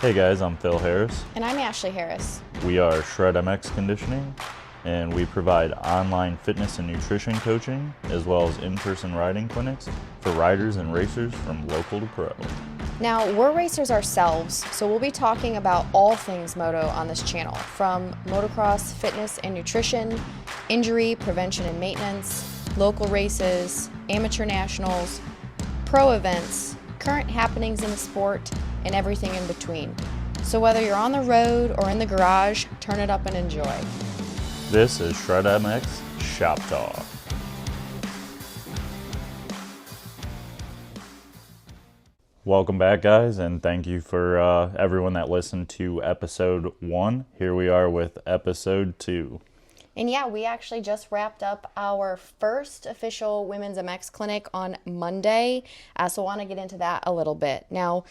Hey guys, I'm Phil Harris. And I'm Ashlee Harris. We are Shred MX Conditioning, and we provide online fitness and nutrition coaching, as well as in-person riding clinics for riders and racers from local to pro. Now, we're racers ourselves, so we'll be talking about all things moto on this channel, from motocross, fitness and nutrition, injury, prevention and maintenance, local races, amateur nationals, pro events, current happenings in the sport, and everything in between. So whether you're on the road or in the garage, turn it up and enjoy. This is Shred MX Shop Talk. Welcome back, guys, and thank you for everyone that listened to episode 1. Here we are with episode 2. And yeah, we actually just wrapped up our first official Women's MX clinic on Monday, so I want to get into that a little bit. Now,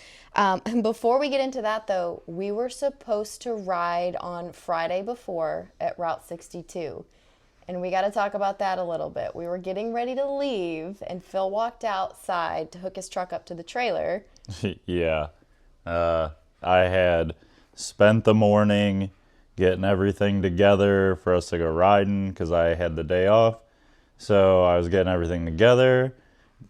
before we get into that though, we were supposed to ride on Friday before at Route 62, and we got to talk about that a little bit. We were getting ready to leave, and Phil walked outside to hook his truck up to the trailer. Yeah, I had spent the morning getting everything together for us to go riding because I had the day off. So I was getting everything together,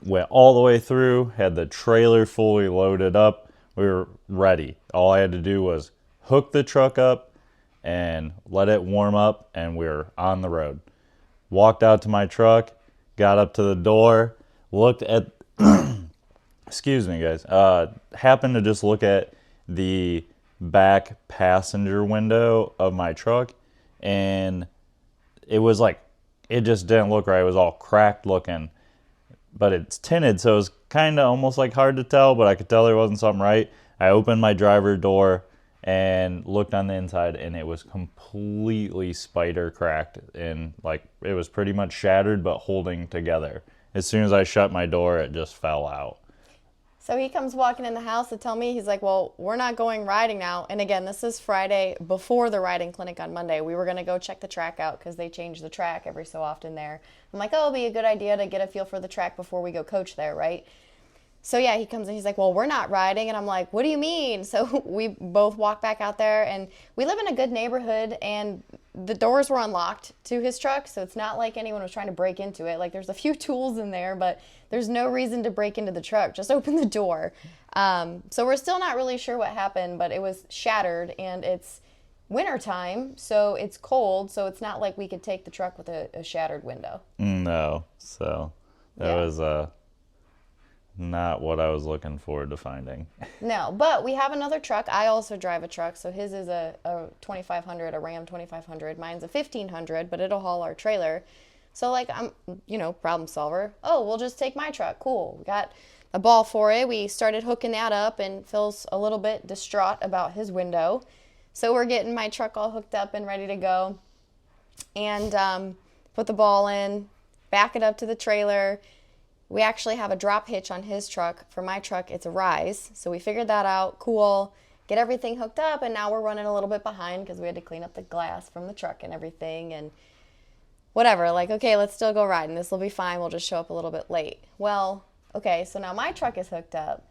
went all the way through, had the trailer fully loaded up. We were ready. All I had to do was hook the truck up and let it warm up, and we were on the road. Walked out to my truck, got up to the door, looked at, excuse me guys, happened to just look at the back passenger window of my truck, and it was like, it just didn't look right. It was all cracked looking, but it's tinted, so it was kind of almost like hard to tell, but I could tell there wasn't something right. I opened my driver door and looked on the inside, and it was completely spider cracked, and like it was pretty much shattered but holding together. As soon as I shut my door, it just fell out. So he comes walking in the house to tell me, he's like, well, we're not going riding now. And again, this is Friday before the riding clinic on Monday. We were going to go check the track out because they change the track every so often there. I'm like, oh, it'll be a good idea to get a feel for the track before we go coach there, right? So yeah, he comes in, he's like, well, we're not riding. And I'm like, what do you mean? So we both walk back out there, and we live in a good neighborhood, and the doors were unlocked to his truck. So it's not like anyone was trying to break into it. Like, there's a few tools in there, but there's no reason to break into the truck. Just open the door. So we're still not really sure what happened, but it was shattered, and it's wintertime, so it's cold. So it's not like we could take the truck with a shattered window. No, so that was not what I was looking forward to finding. No, but we have another truck. I also drive a truck, so his is a 2500, a Ram 2500. Mine's a 1500, but it'll haul our trailer. So like, I'm, problem solver. Oh, we'll just take my truck. Cool. We got a ball for it. We started hooking that up, and Phil's a little bit distraught about his window. So we're getting my truck all hooked up and ready to go, and put the ball in, back it up to the trailer. We actually have a drop hitch on his truck. For my truck, it's a rise. So we figured that out. Cool. Get everything hooked up, and now we're running a little bit behind because we had to clean up the glass from the truck and everything, and whatever. Like, okay, let's still go riding. This will be fine. We'll just show up a little bit late. Well, okay, so now my truck is hooked up,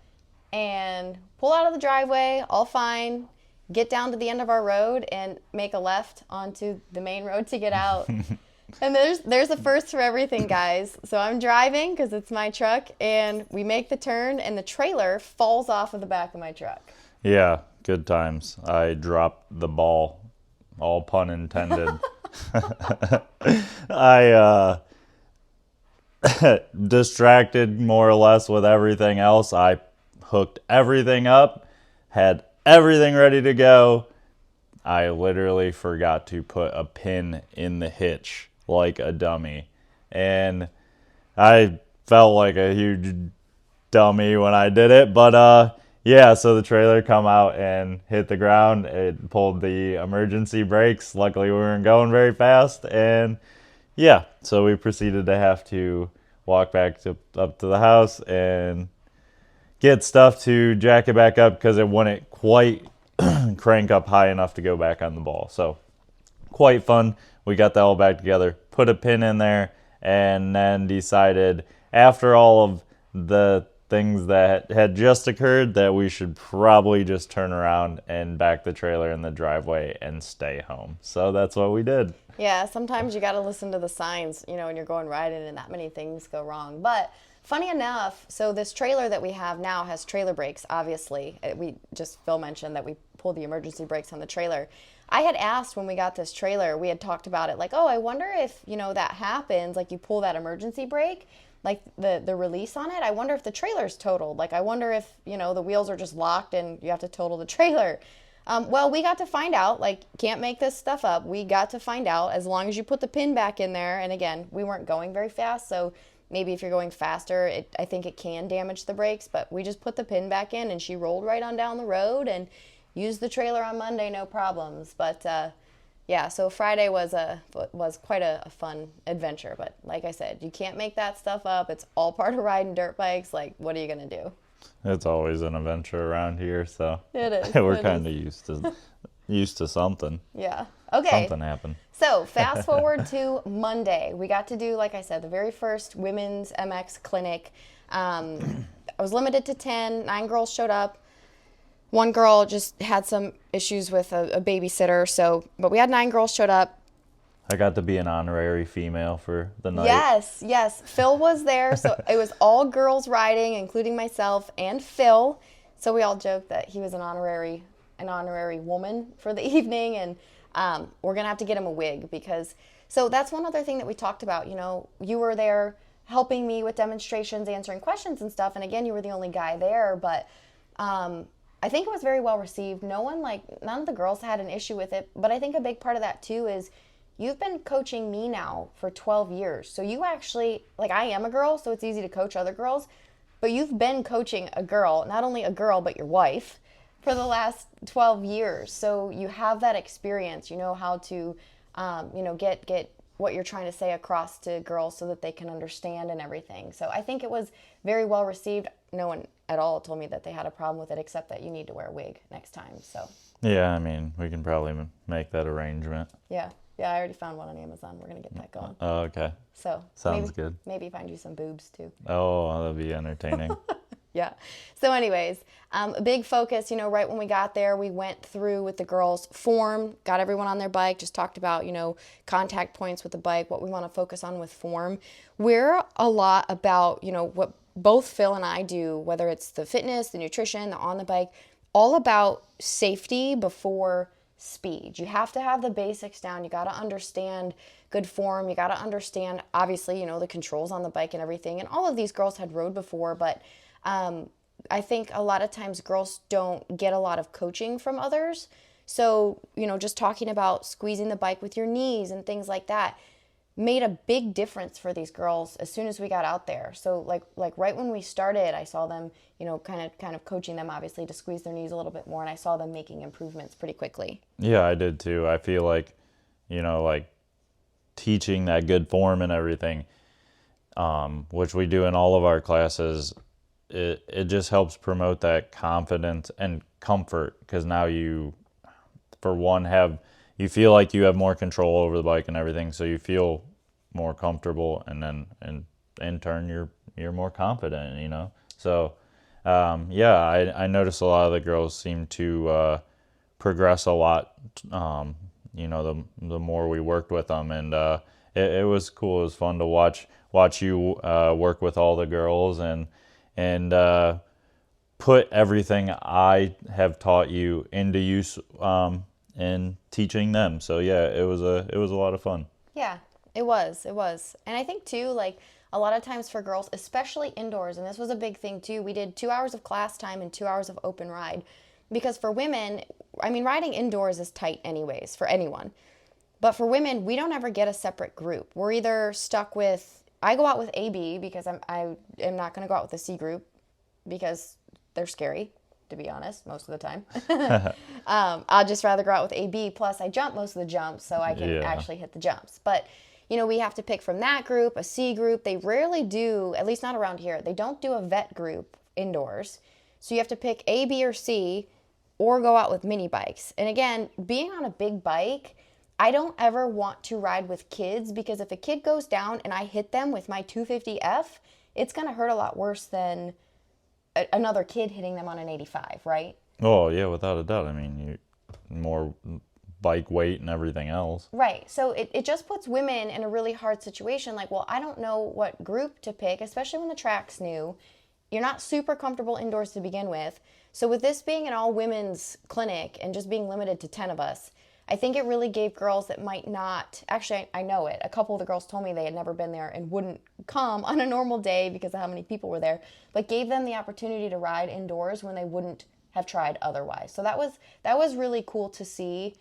and pull out of the driveway, all fine, get down to the end of our road and make a left onto the main road to get out. And there's a first for everything, guys. So I'm driving because it's my truck, and we make the turn, and the trailer falls off of the back of my truck. Yeah, good times. I dropped the ball, all pun intended. I distracted more or less with everything else. I hooked everything up, had everything ready to go. I literally forgot to put a pin in the hitch like a dummy, and I felt like a huge dummy when I did it, but yeah, so the trailer come out and hit the ground. It pulled the emergency brakes. Luckily we weren't going very fast, and yeah, so we proceeded to have to walk back up to the house and get stuff to jack it back up because it wouldn't quite crank up high enough to go back on the ball. So quite fun. We got that all back together, put a pin in there, and then decided after all of the things that had just occurred that we should probably just turn around and back the trailer in the driveway and stay home. So that's what we did. Yeah, sometimes you got to listen to the signs, when you're going riding and that many things go wrong. But funny enough, so this trailer that we have now has trailer brakes, obviously. Phil mentioned that we pull the emergency brakes on the trailer. I had asked when we got this trailer, we had talked about it, like, oh, I wonder if, that happens, like you pull that emergency brake, like the release on it. I wonder if the trailer's totaled. Like, I wonder if, the wheels are just locked and you have to total the trailer. Well, we got to find out, like, can't make this stuff up. We got to find out as long as you put the pin back in there. And again, we weren't going very fast. So maybe if you're going faster, I think it can damage the brakes. But we just put the pin back in and she rolled right on down the road and used the trailer on Monday, no problems. But yeah, so Friday was quite a fun adventure. But like I said, you can't make that stuff up. It's all part of riding dirt bikes. Like, what are you going to do? It's always an adventure around here, so it is. We're kind of used to something. Yeah. Okay. Something happened. So fast forward to Monday. We got to do, like I said, the very first women's MX clinic. I was limited to 10. 9 girls showed up. One girl just had some issues with a babysitter. But we had 9 girls showed up. I got to be an honorary female for the night. Yes. Phil was there, so it was all girls riding, including myself and Phil. So we all joked that he was an honorary woman for the evening, and we're gonna have to get him a wig because. So that's one other thing that we talked about. You were there helping me with demonstrations, answering questions and stuff, and again, you were the only guy there, but. I think it was very well received. None of the girls had an issue with it, but I think a big part of that too is you've been coaching me now for 12 years. So you actually, I am a girl, so it's easy to coach other girls, but you've been coaching a girl, not only a girl, but your wife for the last 12 years. So you have that experience. You know how to, get what you're trying to say across to girls so that they can understand and everything. So I think it was very well received. No one at all told me that they had a problem with it, except that you need to wear a wig next time. So yeah, I mean, we can probably make that arrangement. Yeah, I already found one on Amazon. We're gonna get that going. Oh, okay. So sounds good. Maybe find you some boobs too. Oh, that'd be entertaining. Yeah. So anyways, a big focus, right when we got there, we went through with the girls form, got everyone on their bike, just talked about, contact points with the bike, what we want to focus on with form. We're a lot about, what both Phil and I do, whether it's the fitness, the nutrition, the on the bike, all about safety before speed. You have to have the basics down. You got to understand good form. You got to understand, obviously, the controls on the bike and everything. And all of these girls had rode before, but I think a lot of times girls don't get a lot of coaching from others. So, just talking about squeezing the bike with your knees and things like that made a big difference for these girls as soon as we got out there. So like right when we started, I saw them, kind of coaching them obviously to squeeze their knees a little bit more, and I saw them making improvements pretty quickly. Yeah, I did too. I feel like, teaching that good form and everything, which we do in all of our classes, it just helps promote that confidence and comfort, because now you, for one, you feel like you have more control over the bike and everything, so you feel more comfortable, and then in turn you're more confident, So I noticed a lot of the girls seem to progress a lot, the more we worked with them, and it was cool. It was fun to watch you work with all the girls and put everything I have taught you into use in teaching them. So yeah, it was a lot of fun. Yeah, it was. And I think too, a lot of times for girls, especially indoors, and this was a big thing too, we did 2 hours of class time and 2 hours of open ride. Because for women, riding indoors is tight anyways for anyone. But for women, we don't ever get a separate group. We're either stuck with, I go out with AB because I am not going to go out with the C group because they're scary, to be honest, most of the time. I'd just rather go out with AB. Plus, I jump most of the jumps, so I can actually hit the jumps. But, we have to pick from that group, a C group. They rarely do, at least not around here, they don't do a vet group indoors. So you have to pick A, B, or C, or go out with mini bikes. And again, being on a big bike, I don't ever want to ride with kids, because if a kid goes down and I hit them with my 250F, it's going to hurt a lot worse than another kid hitting them on an 85, right? Oh, yeah, without a doubt. I mean, more bike weight and everything else. Right. So it just puts women in a really hard situation. Like, well, I don't know what group to pick, especially when the track's new. You're not super comfortable indoors to begin with. So with this being an all women's clinic and just being limited to 10 of us, I think it really gave girls that might not, actually, I know it. A couple of the girls told me they had never been there and wouldn't come on a normal day because of how many people were there, but gave them the opportunity to ride indoors when they wouldn't have tried otherwise. So that was really cool to see.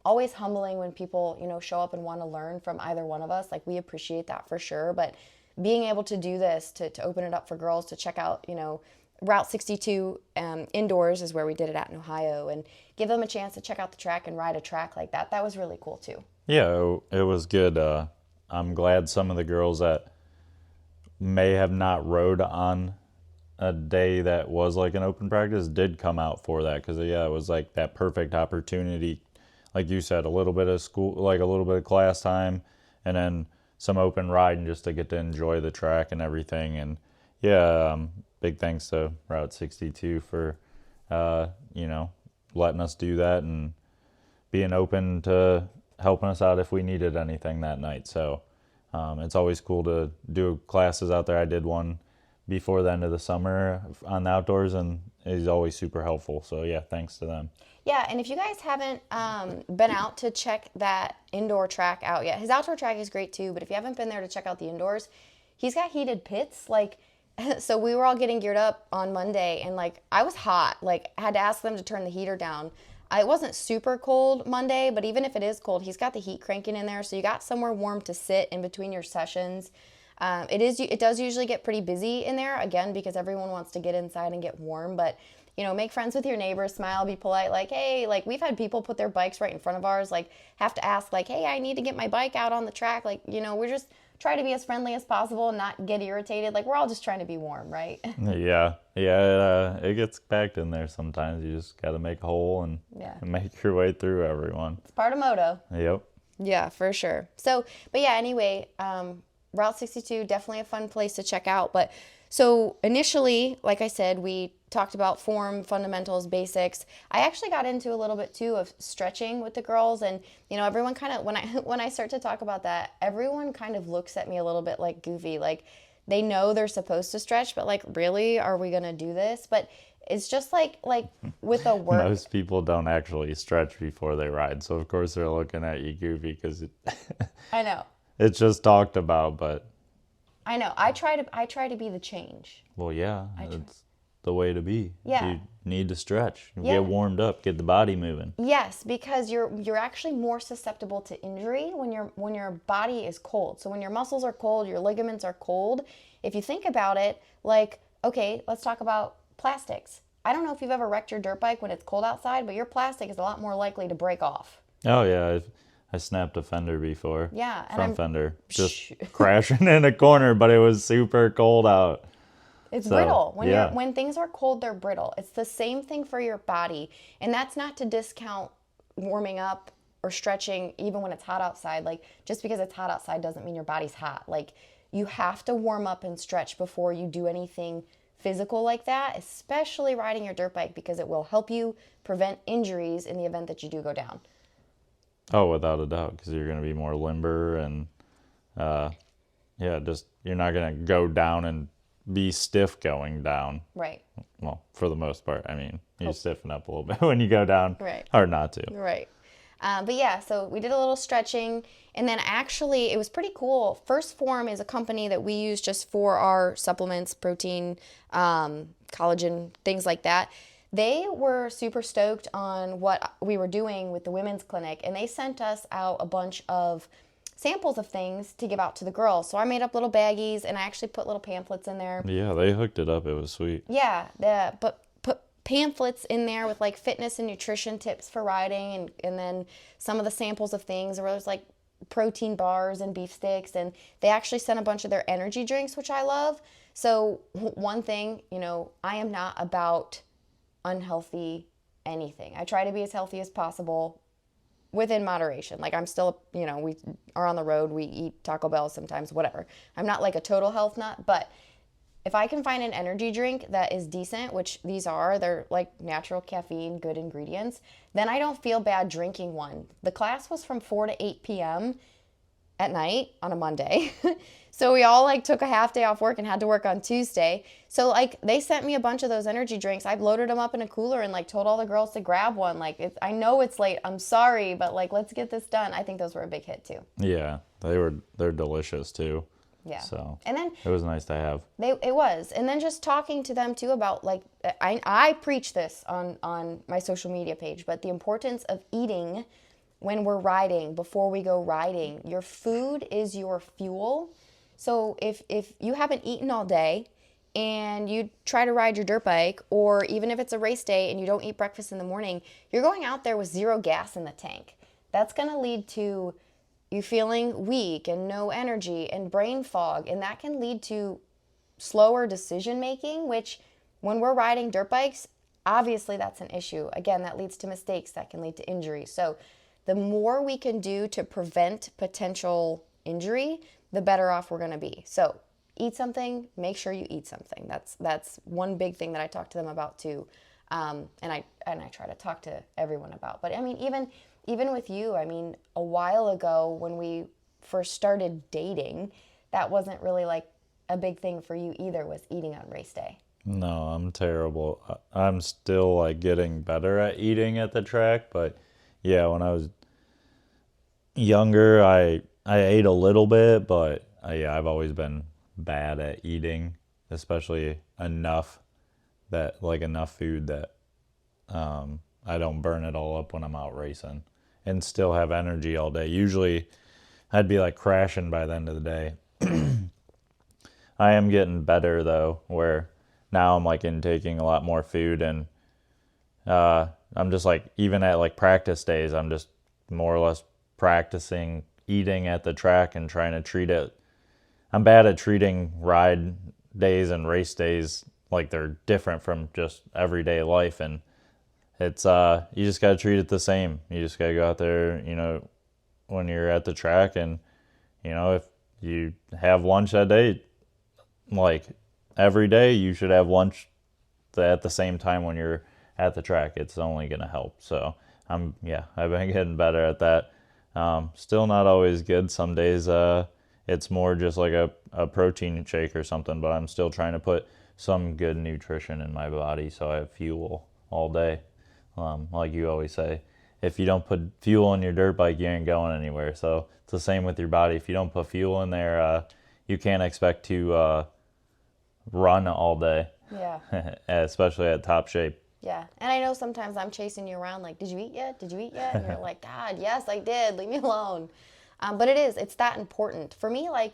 Always humbling when people, show up and want to learn from either one of us. Like, we appreciate that for sure. But being able to do this, to open it up for girls to check out, Route 62 indoors is where we did it at in Ohio, and give them a chance to check out the track and ride a track like that. That was really cool too. Yeah, it was good. I'm glad some of the girls that may have not rode on a day that was like an open practice did come out for that, because yeah, it was like that perfect opportunity. Like you said, a little bit of school, like a little bit of class time, and then some open riding just to get to enjoy the track and everything. And yeah, big thanks to Route 62 for, letting us do that and being open to helping us out if we needed anything that night. So it's always cool to do classes out there. I did one before the end of the summer on the outdoors, and he's always super helpful. So yeah, thanks to them. Yeah, and if you guys haven't been out to check that indoor track out yet, his outdoor track is great too, but if you haven't been there to check out the indoors, he's got heated pits. Like, so we were all getting geared up on Monday, and like, I was hot. Like, I had to ask them to turn the heater down. It wasn't super cold Monday, but even if it is cold, he's got the heat cranking in there, so you got somewhere warm to sit in between your sessions. It does usually get pretty busy in there, again, because everyone wants to get inside and get warm, but make friends with your neighbors, smile, be polite. Like, hey, like, we've had people put their bikes right in front of ours, like, have to ask, like, hey, I need to get my bike out on the track. Like, we're just trying to be as friendly as possible and not get irritated. Like, we're all just trying to be warm, right? Yeah, it gets packed in there sometimes. You just got to make a hole and make your way through everyone. It's part of Moto. Yep. Yeah, for sure. So, but yeah, anyway, Route 62, definitely a fun place to check out. But so initially, like I said, we talked about form, fundamentals, basics. I actually got into a little bit too of stretching with the girls, and everyone kind of, when I start to talk about that, everyone kind of looks at me a little bit like goofy. Like, they know they're supposed to stretch, but like, really, are we gonna do this? But it's just like with a work. Most people don't actually stretch before they ride, so of course they're looking at you goofy because I know. It's just talked about, but I know. I try to be the change. Well, yeah, it's the way to be. Yeah. You need to stretch. Yeah. Get warmed up, get the body moving. Yes, because you're actually more susceptible to injury when your body is cold. So when your muscles are cold, your ligaments are cold. If you think about it, like, okay, let's talk about plastics. I don't know if you've ever wrecked your dirt bike when it's cold outside, but your plastic is a lot more likely to break off. Oh yeah, I snapped a fender before. Yeah, and front fender, just crashing in a corner, but it was super cold out. It's brittle. When things are cold, they're brittle. It's the same thing for your body, and that's not to discount warming up or stretching even when it's hot outside. Like, just because it's hot outside doesn't mean your body's hot. Like, you have to warm up and stretch before you do anything physical like that, especially riding your dirt bike, because it will help you prevent injuries in the event that you do go down. Oh, without a doubt, because you're going to be more limber and, just you're not going to go down and be stiff going down. Right. Well, for the most part. I mean, you stiffen up a little bit when you go down. Right. Hard not to. Right. But yeah, so we did a little stretching, and then actually it was pretty cool. First Form is a company that we use just for our supplements, protein, collagen, things like that. They were super stoked on what we were doing with the women's clinic, and they sent us out a bunch of samples of things to give out to the girls. So I made up little baggies, and I actually put little pamphlets in there. Yeah, they hooked it up. It was sweet. Yeah, but put pamphlets in there with like fitness and nutrition tips for riding, and then some of the samples of things where there's like protein bars and beef sticks, and they actually sent a bunch of their energy drinks, which I love. So one thing, I am not about unhealthy anything. I try to be as healthy as possible within moderation. Like, I'm still, we are on the road, we eat Taco Bell sometimes, whatever. I'm not like a total health nut, but if I can find an energy drink that is decent, which these are, they're like natural caffeine, good ingredients, then I don't feel bad drinking one. The class was from 4 to 8 p.m. at night on a Monday. So we all like took a half day off work and had to work on Tuesday. So like they sent me a bunch of those energy drinks. I loaded them up in a cooler and like told all the girls to grab one. Like I know it's late. I'm sorry, but like let's get this done. I think those were a big hit too. Yeah, they're delicious too. Yeah. So and then it was nice to have. it was. And then just talking to them too about like I preach this on my social media page, but the importance of eating when we're riding, before we go riding. Your food is your fuel. So if you haven't eaten all day and you try to ride your dirt bike, or even if it's a race day and you don't eat breakfast in the morning, you're going out there with zero gas in the tank. That's going to lead to you feeling weak and no energy and brain fog, and that can lead to slower decision making, which when we're riding dirt bikes, obviously that's an issue. Again, that leads to mistakes, that can lead to injury. So the more we can do to prevent potential injury, the better off we're going to be. So eat something, make sure you eat something. That's one big thing that I talk to them about too. And I try to talk to everyone about. But I mean, even with you, I mean, a while ago when we first started dating, that wasn't really like a big thing for you either, was eating on race day. No, I'm terrible. I'm still like getting better at eating at the track, but yeah, when I was younger, I ate a little bit, but yeah, I've always been bad at eating, especially enough food that I don't burn it all up when I'm out racing and still have energy all day. Usually I'd be like crashing by the end of the day. I am getting better though, where now I'm like intaking a lot more food, and I'm just like, even at like practice days, I'm just more or less practicing eating at the track and trying to treat it. I'm bad at treating ride days and race days like they're different from just everyday life, and it's you just got to treat it the same. You just got to go out there, when you're at the track, and if you have lunch that day, like every day you should have lunch at the same time when you're at the track. It's only going to help. So I've been getting better at that. Still not always good. Some days it's more just like a protein shake or something, but I'm still trying to put some good nutrition in my body so I have fuel all day. Like you always say, if you don't put fuel in your dirt bike, you ain't going anywhere. So it's the same with your body. If you don't put fuel in there, you can't expect to run all day. Yeah. Especially at top shape. Yeah. And I know sometimes I'm chasing you around like, did you eat yet? Did you eat yet? And you're like, God, yes, I did. Leave me alone. But it's that important. For me, like,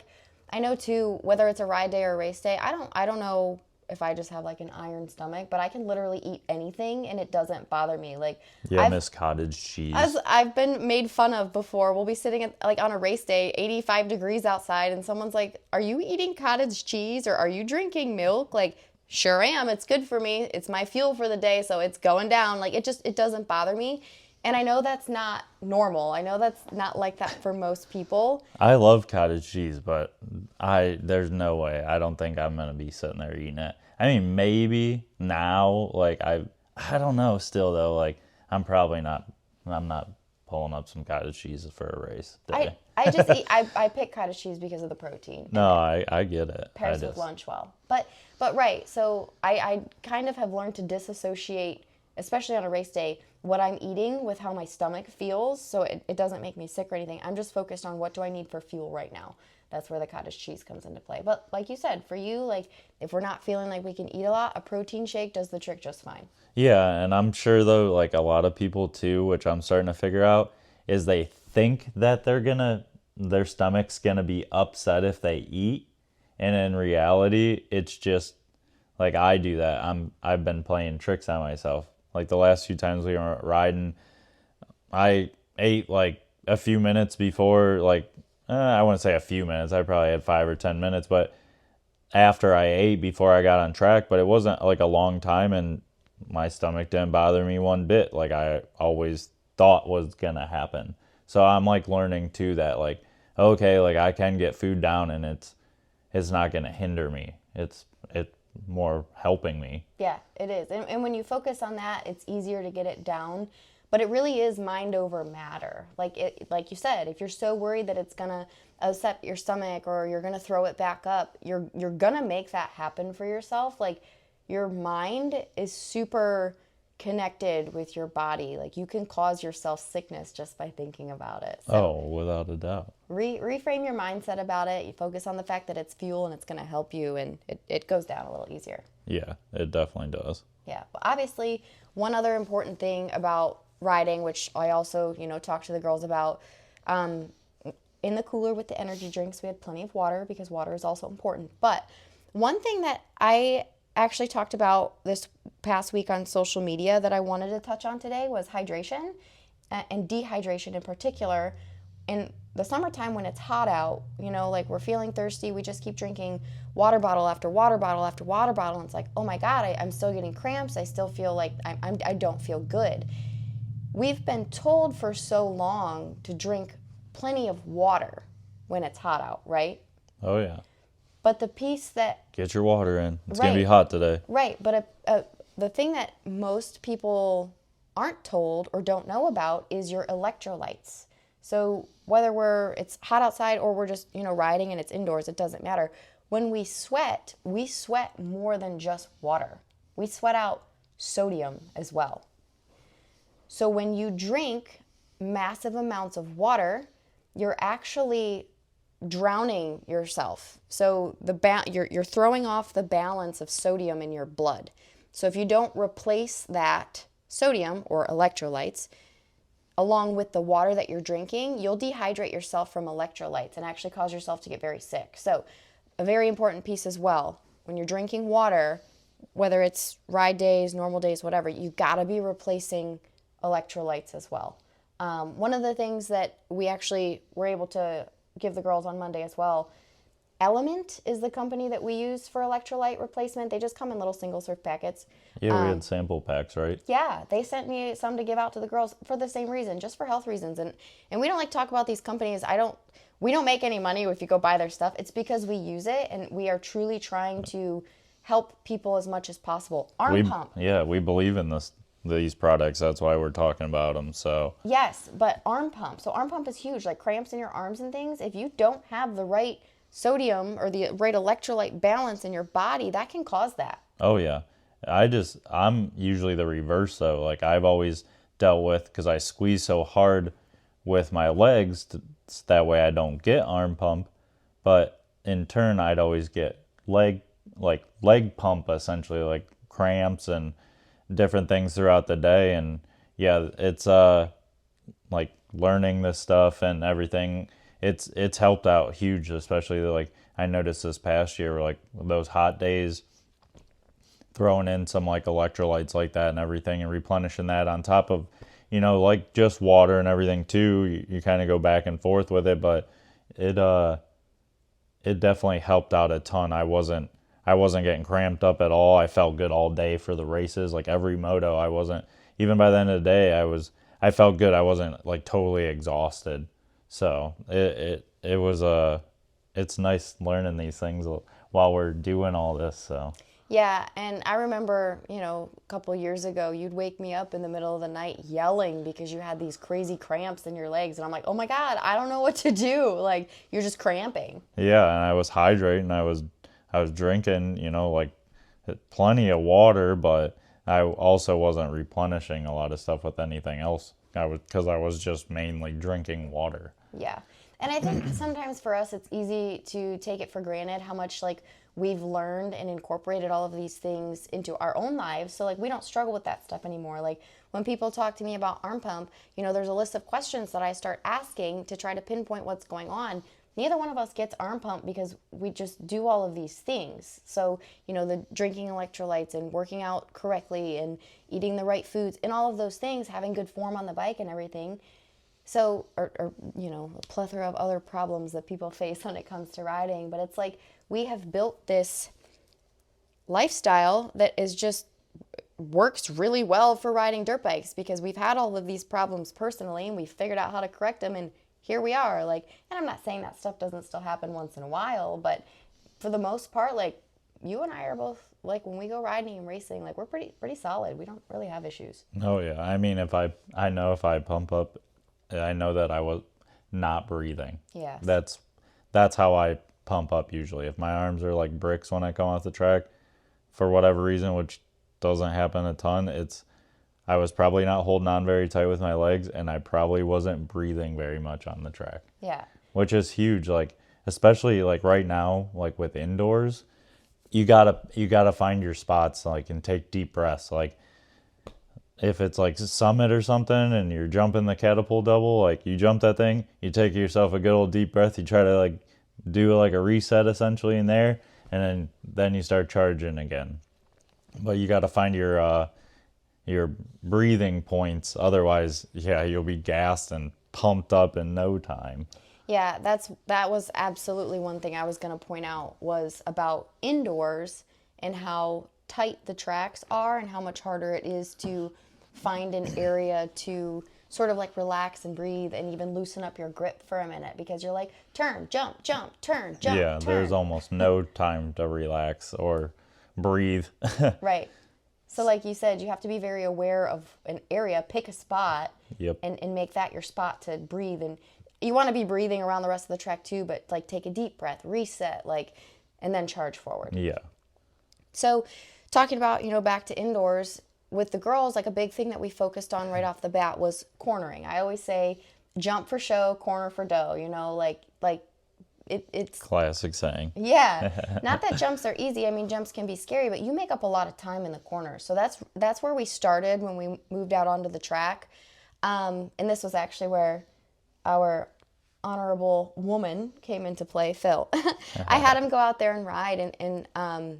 I know too, whether it's a ride day or a race day, I don't know if I just have like an iron stomach, but I can literally eat anything and it doesn't bother me. Like, yeah, Miss Cottage Cheese. I've been made fun of before. We'll be sitting at, like on a race day, 85 degrees outside, and someone's like, "Are you eating cottage cheese or are you drinking milk?" Like, sure am. It's good for me. It's my fuel for the day, so it's going down. Like, it doesn't bother me. And I know that's not normal. I know that's not like that for most people. I love cottage cheese, but there's no way. I don't think I'm gonna be sitting there eating it. I mean, maybe now, like I don't know. Still though, like I'm not pulling up some cottage cheese for a race day. I just eat. I pick cottage cheese because of the protein. No, I get it. Pairs with lunch well. But right. So I kind of have learned to disassociate, especially on a race day, what I'm eating with how my stomach feels, so it doesn't make me sick or anything. I'm just focused on what do I need for fuel right now. That's where the cottage cheese comes into play. But like you said, for you, like if we're not feeling like we can eat a lot, a protein shake does the trick just fine. Yeah, and I'm sure though, like a lot of people too, which I'm starting to figure out, is they think that their stomach's gonna be upset if they eat, and in reality, it's just like I do that. I've been playing tricks on myself. Like the last few times we were riding, I ate like a few minutes before, like, I wouldn't say a few minutes. I probably had 5 or 10 minutes, but after I ate before I got on track, but it wasn't like a long time, and my stomach didn't bother me one bit like I always thought was going to happen. So I'm like learning too that like, okay, like I can get food down and it's not going to hinder me. It's more helping me. Yeah, it is. And when you focus on that, it's easier to get it down. But it really is mind over matter. Like you said, if you're so worried that it's gonna upset your stomach or you're gonna throw it back up, you're gonna make that happen for yourself. Like, your mind is super connected with your body. Like, you can cause yourself sickness just by thinking about it. So Oh, without a doubt. reframe your mindset about it. You focus on the fact that it's fuel and it's gonna help you, and it goes down a little easier. Yeah, it definitely does. Yeah, but obviously, one other important thing about riding, which I also, talk to the girls about, in the cooler with the energy drinks, we had plenty of water because water is also important. But one thing that I actually talked about this past week on social media that I wanted to touch on today was hydration and dehydration in particular. In the summertime when it's hot out, like we're feeling thirsty, we just keep drinking water bottle after water bottle after water bottle. And it's like, oh my God, I'm still getting cramps. I still feel like I don't feel good. We've been told for so long to drink plenty of water when it's hot out, right? Oh, yeah. But the piece that... Get your water in. It's Right. going to be hot today. Right, but the thing that most people aren't told or don't know about is your electrolytes. So whether it's hot outside or we're just, riding and it's indoors, it doesn't matter. When we sweat more than just water. We sweat out sodium as well. So when you drink massive amounts of water, you're actually drowning yourself. So you're throwing off the balance of sodium in your blood. So if you don't replace that sodium or electrolytes along with the water that you're drinking, you'll dehydrate yourself from electrolytes and actually cause yourself to get very sick. So a very important piece as well, when you're drinking water, whether it's ride days, normal days, whatever, you gotta be replacing electrolytes as well. One of the things that we actually were able to give the girls on Monday as well, Element is the company that we use for electrolyte replacement. They just come in little single serve packets. Yeah, we had sample packs, right? Yeah, they sent me some to give out to the girls for the same reason, just for health reasons. And we don't like to talk about these companies. We don't make any money if you go buy their stuff. It's because we use it and we are truly trying to help people as much as possible. Arm pump. Yeah, we believe in these products. That's why we're talking about them. So Yes, but arm pump. So arm pump is huge, like cramps in your arms and things. If you don't have the right sodium or the right electrolyte balance in your body, that can cause that. oh yeah, I'm usually the reverse though. Like I've always dealt with, because I squeeze so hard with my legs, that way I don't get arm pump. But in turn, I'd always get leg pump, essentially, like cramps and different things throughout the day. And yeah, it's like learning this stuff and everything, it's helped out huge, especially like I noticed this past year, like those hot days, throwing in some like electrolytes like that and everything and replenishing that on top of, like just water and everything too. You kind of go back and forth with it, but it definitely helped out a ton. I wasn't getting cramped up at all. I felt good all day for the races. Like every moto, I wasn't, even by the end of the day, I felt good. I wasn't like totally exhausted. So it was it's nice learning these things while we're doing all this. So Yeah, and I remember, a couple years ago, you'd wake me up in the middle of the night yelling because you had these crazy cramps in your legs. And I'm like, oh my God, I don't know what to do. Like, you're just cramping. yeah, and I was hydrating. I was drinking, like plenty of water, but I also wasn't replenishing a lot of stuff with anything else. Because I was just mainly drinking water. Yeah. And I think sometimes for us, it's easy to take it for granted how much like we've learned and incorporated all of these things into our own lives. So like we don't struggle with that stuff anymore. Like when people talk to me about arm pump, there's a list of questions that I start asking to try to pinpoint what's going on. Neither one of us gets arm pump because we just do all of these things. So, the drinking electrolytes and working out correctly and eating the right foods and all of those things, having good form on the bike and everything. So, or a plethora of other problems that people face when it comes to riding. But it's like we have built this lifestyle that is just works really well for riding dirt bikes because we've had all of these problems personally and we've figured out how to correct them, and here we are. Like, and I'm not saying that stuff doesn't still happen once in a while, but for the most part, like you and I are both like when we go riding and racing, like we're pretty solid. We don't really have issues. Oh yeah. I mean, I know if I pump up, I know that I was not breathing. Yes. That's how I pump up usually. If my arms are like bricks when I come off the track, for whatever reason, which doesn't happen a ton, I was probably not holding on very tight with my legs, and I probably wasn't breathing very much on the track. Yeah. Which is huge. Like especially like right now, like with indoors, you gotta find your spots, like, and take deep breaths. Like if it's like summit or something and you're jumping the catapult double, like you jump that thing, you take yourself a good old deep breath, you try to like do like a reset essentially in there, and then you start charging again. But you got to find your breathing points, otherwise yeah, you'll be gassed and pumped up in no time. Yeah, that was absolutely one thing I was going to point out was about indoors and how tight the tracks are and how much harder it is to find an area to sort of like relax and breathe and even loosen up your grip for a minute because you're like turn, jump, jump, turn, jump, Yeah, turn. there's almost no time to relax or breathe. Right. So like you said, you have to be very aware of an area, pick a spot, Yep. and make that your spot to breathe. And you want to be breathing around the rest of the track too, but like take a deep breath, reset, like, and then charge forward. Yeah. So talking about, back to indoors with the girls, like a big thing that we focused on right off the bat was cornering. I always say jump for show, corner for dough, it's Classic saying. yeah. Not that jumps are easy. I mean, jumps can be scary, but you make up a lot of time in the corner. So that's where we started when we moved out onto the track. And this was actually where our honorable woman came into play, Phil. I had him go out there and ride and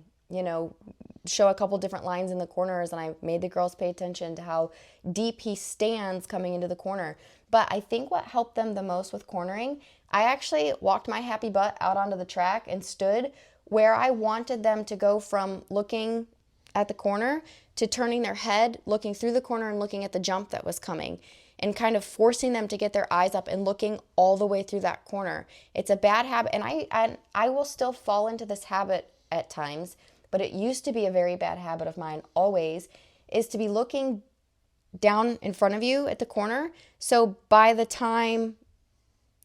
show a couple different lines in the corners, and I made the girls pay attention to how deep he stands coming into the corner. But I think what helped them the most with cornering, I actually walked my happy butt out onto the track and stood where I wanted them to go from looking at the corner to turning their head, looking through the corner and looking at the jump that was coming, and kind of forcing them to get their eyes up and looking all the way through that corner. It's a bad habit, and I will still fall into this habit at times, but it used to be a very bad habit of mine always, is to be looking down in front of you at the corner. So by the time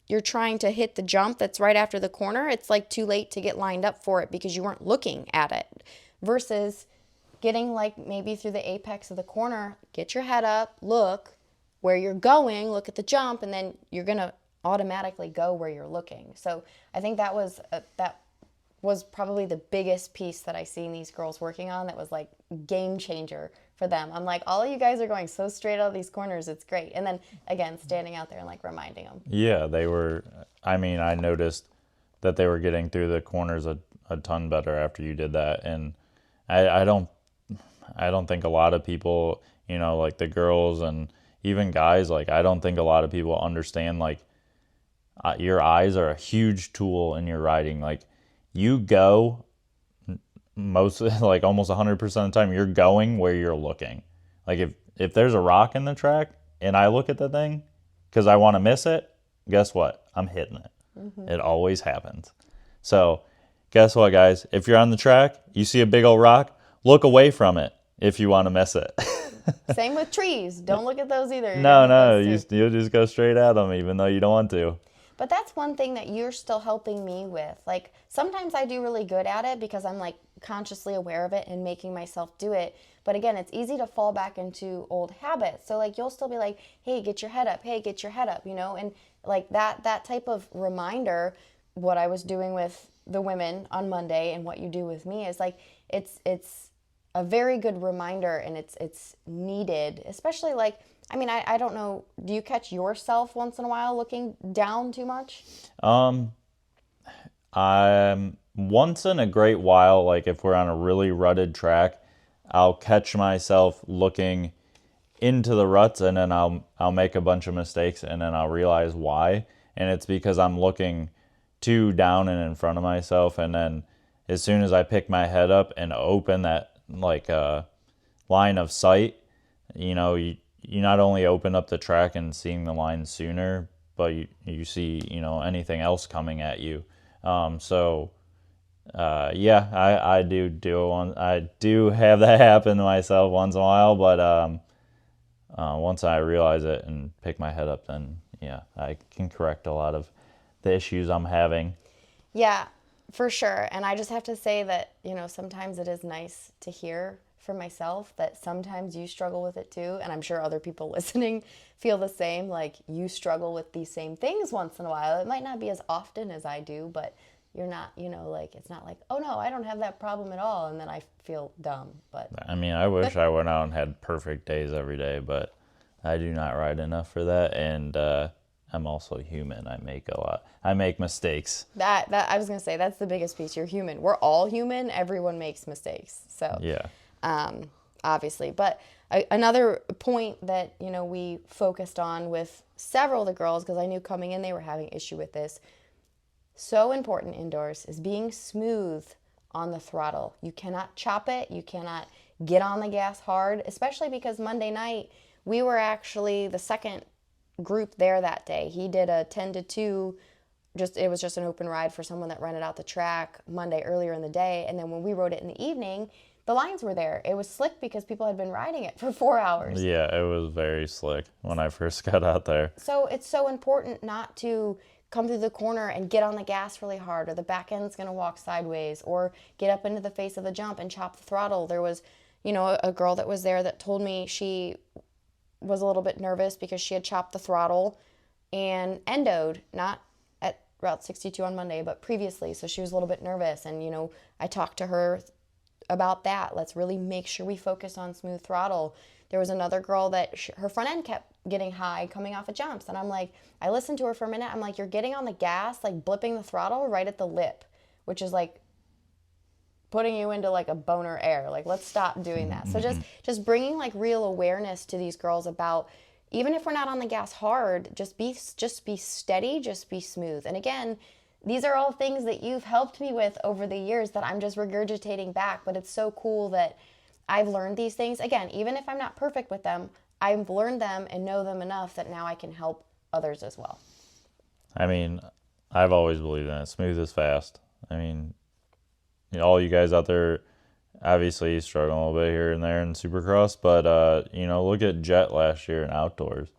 you're trying to hit the jump that's right after the corner, it's like too late to get lined up for it because you weren't looking at it. Versus getting like maybe through the apex of the corner, get your head up, look where you're going, look at the jump, and then you're going to automatically go where you're looking. So I think that was probably the biggest piece that I seen these girls working on that was like game changer for them. I'm like, all of you guys are going so straight out of these corners, it's great. And then again, standing out there and like reminding them. Yeah, they were. I mean, I noticed that they were getting through the corners a ton better after you did that. And I don't think a lot of people, like the girls and even guys, like I don't think a lot of people understand like your eyes are a huge tool in your riding. Like you go most like almost 100% of the time you're going where you're looking. Like if there's a rock in the track and I look at the thing because I want to miss it, guess what? I'm hitting it. Mm-hmm. It always happens. So guess what, guys? If you're on the track, you see a big old rock, look away from it if you want to miss it. Same with trees. Don't look at those either. No, you'll just go straight at them even though you don't want to. But that's one thing that you're still helping me with. Like sometimes I do really good at it because I'm like consciously aware of it and making myself do it. But again, it's easy to fall back into old habits. So like you'll still be like, hey, get your head up. Hey, get your head up, and like that type of reminder, what I was doing with the women on Monday and what you do with me is like it's a very good reminder, and it's needed, especially like, I mean, I don't know, do you catch yourself once in a while looking down too much? I'm once in a great while, like if we're on a really rutted track, I'll catch myself looking into the ruts, and then I'll make a bunch of mistakes, and then I'll realize why, and it's because I'm looking too down and in front of myself. And then as soon as I pick my head up and open that like line of sight, you not only open up the track and seeing the line sooner, but you see anything else coming at you. So Yeah, I do one. I do have that happen to myself once in a while, but once I realize it and pick my head up, then yeah, I can correct a lot of the issues I'm having. Yeah, for sure. And I just have to say that, sometimes it is nice to hear from myself that sometimes you struggle with it too. And I'm sure other people listening feel the same. Like you struggle with these same things once in a while. It might not be as often as I do, but you're not, like, it's not like, oh no, I don't have that problem at all. And then I feel dumb. But I mean, I wish I went out and had perfect days every day, but I do not ride enough for that. And I'm also human. I make mistakes. that I was going to say, that's the biggest piece. You're human. We're all human. Everyone makes mistakes. So Yeah. obviously. But another point that we focused on with several of the girls, because I knew coming in they were having issue with this. So important indoors is being smooth on the throttle. You cannot chop it. You cannot get on the gas hard, especially because Monday night we were actually the second group there that day. He did a 10 to 2. It was just an open ride for someone that rented out the track Monday earlier in the day. And then when we rode it in the evening, the lines were there. It was slick because people had been riding it for 4 hours. Yeah, it was very slick when I first got out there. So it's so important not to come through the corner and get on the gas really hard, or the back end's going to walk sideways, or get up into the face of the jump and chop the throttle. There was, a girl that was there that told me she was a little bit nervous because she had chopped the throttle and endoed, not at Route 62 on Monday, but previously. So she was a little bit nervous. And, I talked to her about that. Let's really make sure we focus on smooth throttle. There was another girl that her front end kept getting high coming off of jumps. And I'm like, I listened to her for a minute. I'm like, you're getting on the gas, like blipping the throttle right at the lip, which is like putting you into like a boner air. Like, let's stop doing that. So just bringing like real awareness to these girls about, even if we're not on the gas hard, just be steady, just be smooth. And again, these are all things that you've helped me with over the years that I'm just regurgitating back. But it's so cool that I've learned these things. Again, even if I'm not perfect with them, I've learned them and know them enough that now I can help others as well. I mean, I've always believed in it. Smooth is fast. I mean, all you guys out there, obviously struggling a little bit here and there in Supercross, but look at Jet last year in outdoors.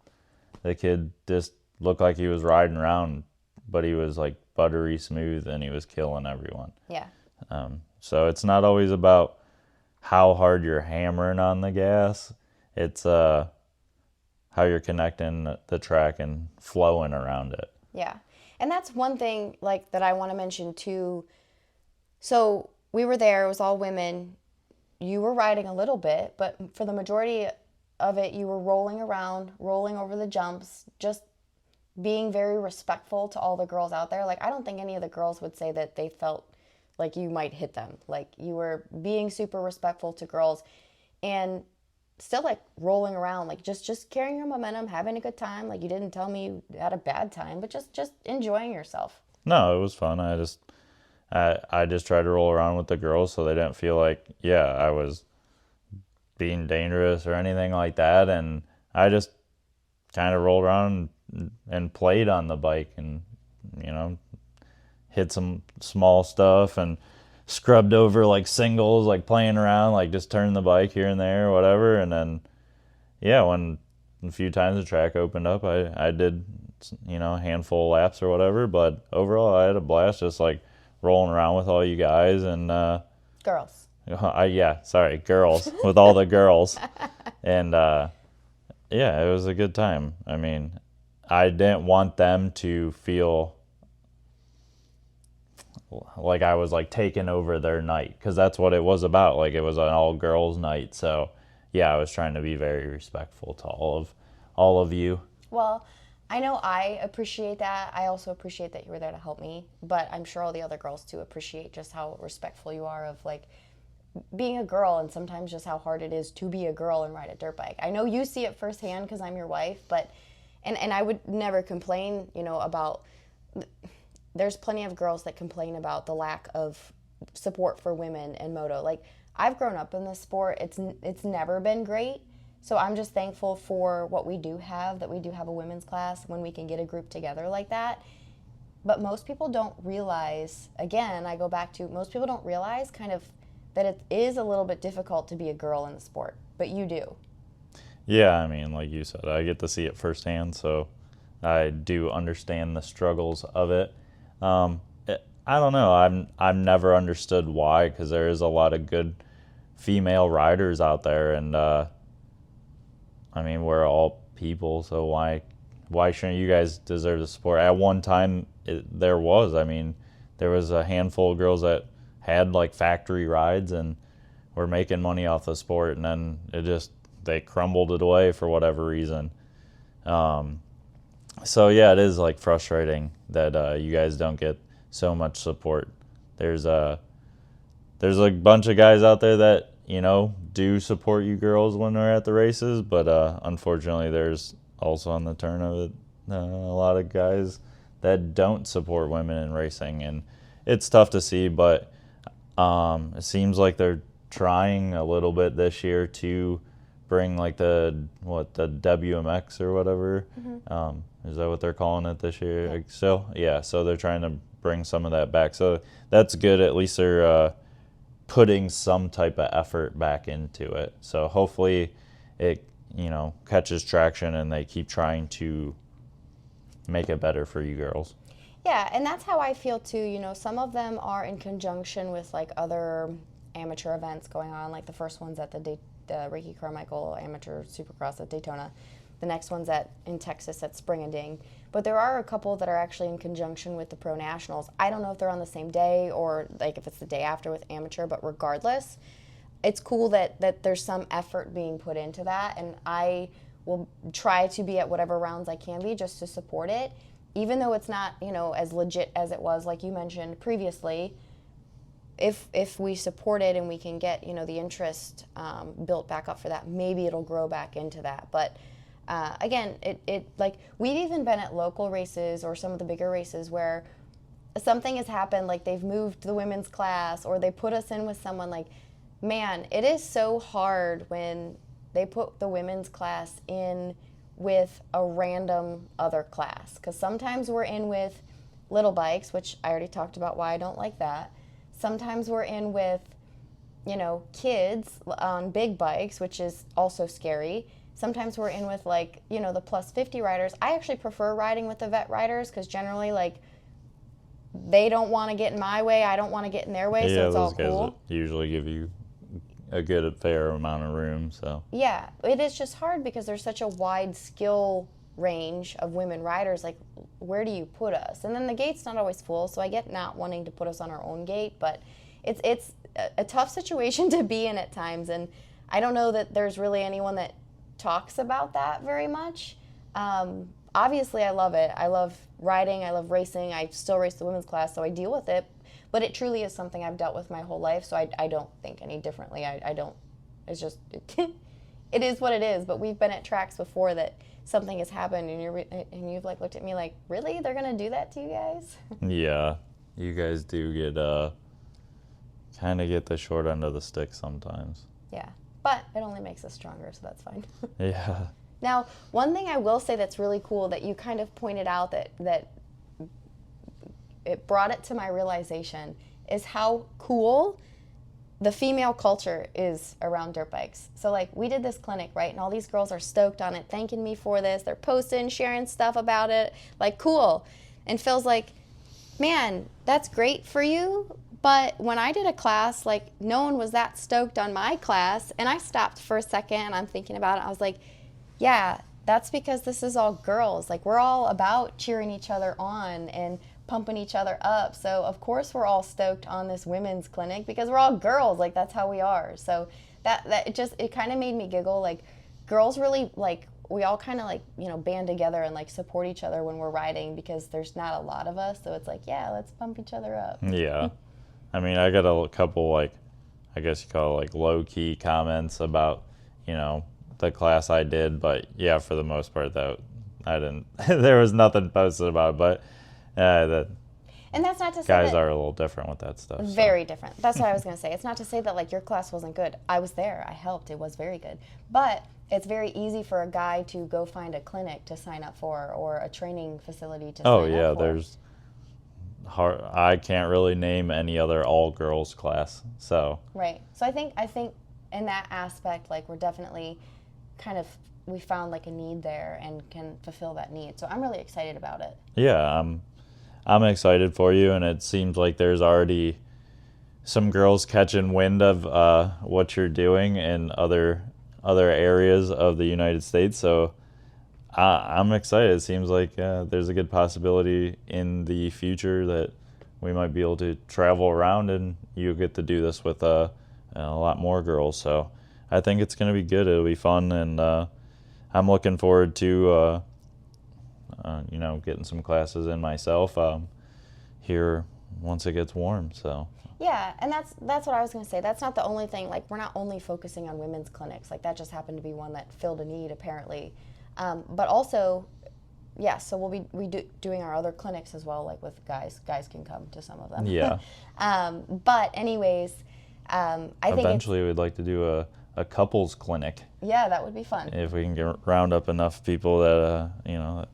The kid just looked like he was riding around, but he was like buttery smooth and he was killing everyone. Yeah. So it's not always about how hard you're hammering on the gas. It's how you're connecting the track and flowing around it. Yeah. And that's one thing like that I want to mention too. So we were there, it was all women. You were riding a little bit, but for the majority of it, you were rolling around, rolling over the jumps, just being very respectful to all the girls out there. Like, I don't think any of the girls would say that they felt like you might hit them. Like, you were being super respectful to girls and still like rolling around, like just carrying your momentum, having a good time. Like, you didn't tell me you had a bad time, but just enjoying yourself. No, it was fun. I just tried to roll around with the girls so they didn't feel like, I was being dangerous or anything like that. And I just kind of rolled around and played on the bike and, hit some small stuff and scrubbed over like singles, like playing around, like just turning the bike here and there or whatever. And then, when a few times the track opened up, I did, a handful of laps or whatever. But overall, I had a blast just like rolling around with all you guys and Girls. Girls with all the girls. And it was a good time. I mean, I didn't want them to feel like I was like taking over their night, because that's what it was about. Like, it was an all girls night. So I was trying to be very respectful to all of you. Well, I know I appreciate that. I also appreciate that you were there to help me, but I'm sure all the other girls too appreciate just how respectful you are of like being a girl, and sometimes just how hard it is to be a girl and ride a dirt bike. I know you see it firsthand because I'm your wife, but and I would never complain, about. There's plenty of girls that complain about the lack of support for women in moto. Like, I've grown up in this sport. It's never been great. So I'm just thankful for what we do have, that we do have a women's class when we can get a group together like that. But most people don't realize, again, I go back to most people don't realize kind of that it is a little bit difficult to be a girl in the sport, but you do. Yeah, I mean, like you said, I get to see it firsthand, so I do understand the struggles of it. I don't know. I've never understood why, because there is a lot of good female riders out there, and I mean, we're all people, so why shouldn't you guys deserve the support? At one time, there was. I mean, there was a handful of girls that had like factory rides and were making money off the sport, and then they crumbled it away for whatever reason. So yeah, it is like frustrating that you guys don't get so much support. There's a bunch of guys out there that do support you girls when they're at the races, but unfortunately, there's also on the turn of it a lot of guys that don't support women in racing, and it's tough to see. But it seems like they're trying a little bit this year to bring like the WMX or whatever. Is that what they're calling it this year? Yeah. So yeah, so they're trying to bring some of that back. So that's good. At least they're putting some type of effort back into it. So hopefully it catches traction and they keep trying to make it better for you girls. Yeah, and that's how I feel too. Some of them are in conjunction with like other amateur events going on. Like the first one's at the Ricky Carmichael Amateur Supercross at Daytona. The next one's in Texas at Spring and Ding. But there are a couple that are actually in conjunction with the Pro Nationals. I don't know if they're on the same day or like if it's the day after with amateur, but regardless, it's cool that there's some effort being put into that, and I will try to be at whatever rounds I can be just to support it, even though it's not, as legit as it was, like you mentioned previously. If we support it and we can get, the interest built back up for that, maybe it'll grow back into that. But again, it like we've even been at local races or some of the bigger races where something has happened, like they've moved the women's class or they put us in with someone. Like, man, it is so hard when they put the women's class in with a random other class, because sometimes we're in with little bikes, which I already talked about why I don't like that. Sometimes we're in with kids on big bikes, which is also scary. Sometimes we're in with the plus 50 riders. I actually prefer riding with the vet riders because generally they don't want to get in my way, I don't want to get in their way, so it's all cool. Guys usually give you a good fair amount of room, so. Yeah, it is just hard because there's such a wide skill range of women riders. Like, where do you put us? And then the gate's not always full, so I get not wanting to put us on our own gate, but it's a tough situation to be in at times, and I don't know that there's really anyone that talks about that very much. Obviously, I love it. I love riding. I love racing. I still race the women's class, so I deal with it. But it truly is something I've dealt with my whole life, so I don't think any differently. I don't. It's just it is what it is. But we've been at tracks before that something has happened, and you've looked at me like, really? They're gonna do that to you guys? Yeah, you guys do get kind of get the short end of the stick sometimes. Yeah, but it only makes us stronger, so that's fine. Yeah. Now, one thing I will say that's really cool that you kind of pointed out that it brought it to my realization is how cool the female culture is around dirt bikes. So we did this clinic, right? And all these girls are stoked on it, thanking me for this. They're posting, sharing stuff about it. Cool. And Phil's like, man, that's great for you. But when I did a class, no one was that stoked on my class. And I stopped for a second and I'm thinking about it. I was like, yeah, that's because this is all girls. We're all about cheering each other on and pumping each other up. So of course we're all stoked on this women's clinic because we're all girls. That's how we are. So that it kind of made me giggle. Girls really we all kind of band together and support each other when we're riding because there's not a lot of us. So it's yeah, let's pump each other up. Yeah. I mean, I got a couple I guess you call it low key comments about, the class I did, but yeah, for the most part that I didn't there was nothing posted about it, but and that's not to say guys are a little different with that stuff. Very different. That's what I was going to say. It's not to say that your class wasn't good. I was there. I helped. It was very good. But it's very easy for a guy to go find a clinic to sign up for or a training facility to sign up for. Oh yeah, I can't really name any other all girls class. So Right. So I think in that aspect, like we're definitely kind of we found like a need there and can fulfill that need. So I'm really excited about it. yeah, I'm excited for you, and it seems like there's already some girls catching wind of what you're doing in other areas of the United States. So I'm excited. It seems like there's a good possibility in the future that we might be able to travel around, and you get to do this with a lot more girls. So I think it's going to be good. It'll be fun, and I'm looking forward to getting some classes in myself here once it gets warm. So Yeah, and that's what I was going to say. That's not the only thing. Like we're not only focusing on women's clinics. Like that just happened to be one that filled a need apparently. But also, yeah. So we'll be doing our other clinics as well. Like with guys, guys can come to some of them. yeah, But anyways, I think eventually we'd like to do a couples clinic yeah, that would be fun. if we can round up enough people that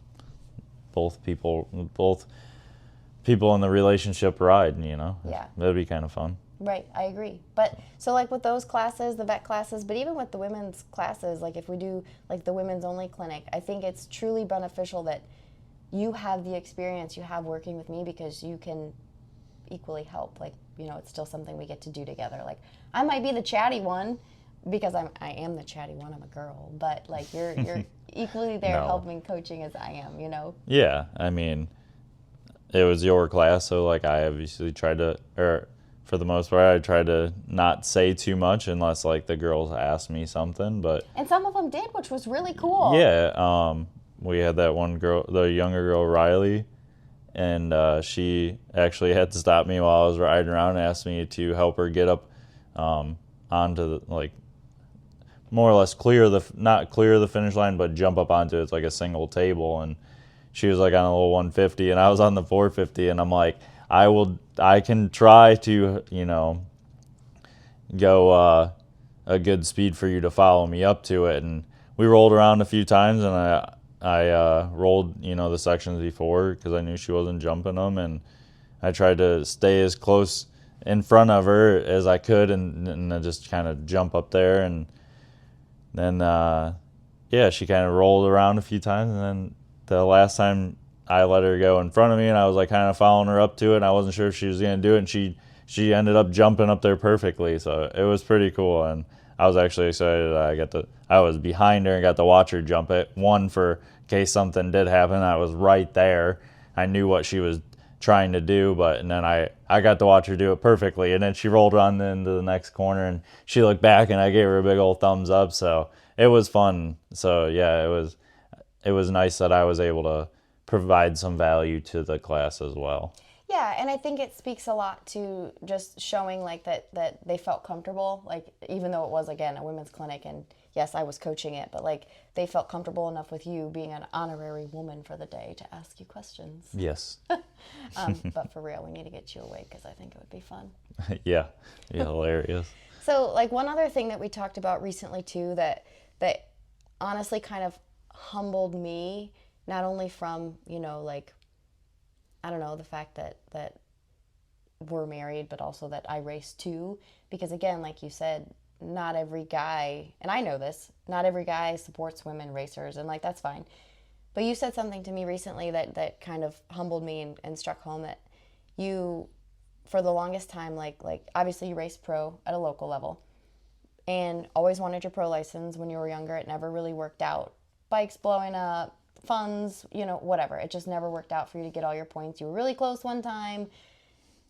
both people in the relationship ride. Yeah. That'd be kind of fun. Right, I agree. But so like with those classes, the vet classes, but even with the women's classes, like if we do like the women's only clinic, I think it's truly beneficial that you have the experience you have working with me because you can equally help. Like, it's still something we get to do together. Like I might be the chatty one because I am the chatty one, I'm a girl, but like you're equally there No. helping coaching as I am, Yeah, I mean, it was your class, so like I obviously tried to, or for the most part, I tried to not say too much unless like the girls asked me something. But And some of them did, which was really cool. yeah, we had that one girl, the younger girl, Riley, and she actually had to stop me while I was riding around and asked me to help her get up onto the, like, more or less not clear the finish line, but jump up onto it. It's like a single table, and she was like on a little 150 and I was on the 450, and I'm like, I can try to, go a good speed for you to follow me up to it. And we rolled around a few times, and I rolled, the sections before because I knew she wasn't jumping them, and I tried to stay as close in front of her as I could, and then just kind of jump up there. And then yeah, she kind of rolled around a few times, and then the last time I let her go in front of me, and I was like kind of following her up to it, and I wasn't sure if she was going to do it, and she ended up jumping up there perfectly. So it was pretty cool, and I was actually excited. I was behind her and got to watch her jump it. One, for in case something did happen, I was right there. I knew what she was trying to do, and then I got to watch her do it perfectly, and then she rolled on into the next corner, and she looked back, and I gave her a big old thumbs up. So it was fun. So yeah, it was nice that I was able to provide some value to the class as well. Yeah, and I think it speaks a lot to just showing like that they felt comfortable, like even though it was again a women's clinic and yes, I was coaching it, but like they felt comfortable enough with you being an honorary woman for the day to ask you questions. Yes. But for real, we need to get you awake because I think it would be fun. Yeah. Hilarious. So like one other thing that we talked about recently too that honestly kind of humbled me, not only from, like, I don't know, the fact that we're married, but also that I race too. Because again, like you said, not every guy, and I know this, not every guy supports women racers, and like that's fine. But you said something to me recently that kind of humbled me and struck home that you, for the longest time, like obviously you raced pro at a local level and always wanted your pro license when you were younger. It never really worked out. Bikes blowing up, funds, whatever. It just never worked out for you to get all your points. You were really close one time.